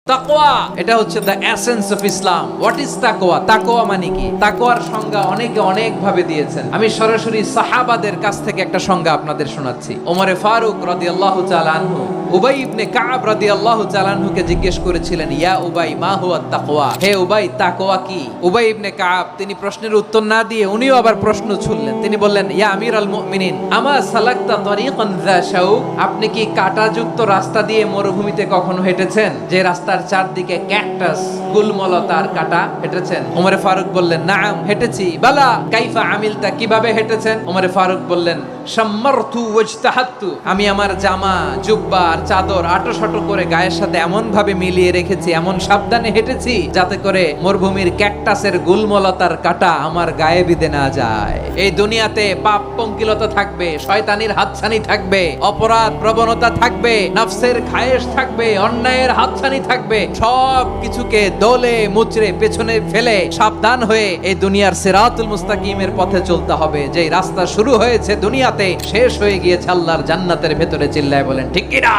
তাকওয়া, এটা হচ্ছে the essence of Islam. What is তাকওয়া? তাকওয়া মানে কি? তাকওয়ার সংজ্ঞা অনেকে অনেক ভাবে দিয়েছেন। আমি সরাসরি সাহাবাদের কাছ থেকে একটা সংজ্ঞা আপনাদের শোনাচ্ছি। ওমরে ফারুক রাদিয়াল্লাহু তাআলা আনহু উবাই ইবনে কাব রাদিয়াল্লাহু তাআলা আনহুকে জিজ্ঞেস করেছিলেন, ইয়া উবাই মা হুয়া তাকওয়া? হে উবাই, তাকওয়া কি? উবাই ইবনে কাব তিনি প্রশ্নের উত্তর না দিয়ে উনিও আবার প্রশ্ন ছুড়লেন। তিনি বললেন, ইয়া আমিরাল মুমিনিন, আমা সালাকতা তারিকান যা শাউক? আপনি কি কাঁটাযুক্ত রাস্তা দিয়ে মরুভূমিতে কখনো হেঁটেছেন, যে রাস্তার চারদিকে ক্যাকটাস, গুলমলতার কাঁটা? হেঁটেছেন? ওমরে ফারুক বললেন, নাম, হেঁটেছি। বালা কাইফা আমিলতা? কিভাবে হেঁটেছেন? ওমরে ফারুক বললেন, শাম্মারতু ওয়াজতাহাতু, আমি আমার জামা, জুব্বা আর চাদর আঁটো-শাটো করে গায়ের সাথে এমন ভাবে মিলিয়ে রেখেছি, এমন সাবধানে হেঁটেছি যাতে করে মরুভূমির ক্যাকটাসের গুলমলতার কাঁটা আমার গায়ে বিঁধে না যায়। এই দুনিয়াতে পাপ পঙ্কিলতা থাকবে, শয়তানির হাতছানি থাকবে, অপরাধ প্রবণতা থাকবে, নফসের খায়েশ থাকবে, অন্যায়ের হাতছানি থাকবে। সব কিছুকে দলে মুচড়ে পেছনে ফেলে সাবধান হয়ে এই দুনিয়ার সিরাতুল মুস্তাকিমের পথে চলতে হবে। যেই রাস্তা শুরু হয়েছে দুনিয়াতে, শেষ হয়ে গিয়েছে আল্লাহর জান্নাতের ভেতরে। চিল্লায় বলেন ঠিক কিনা?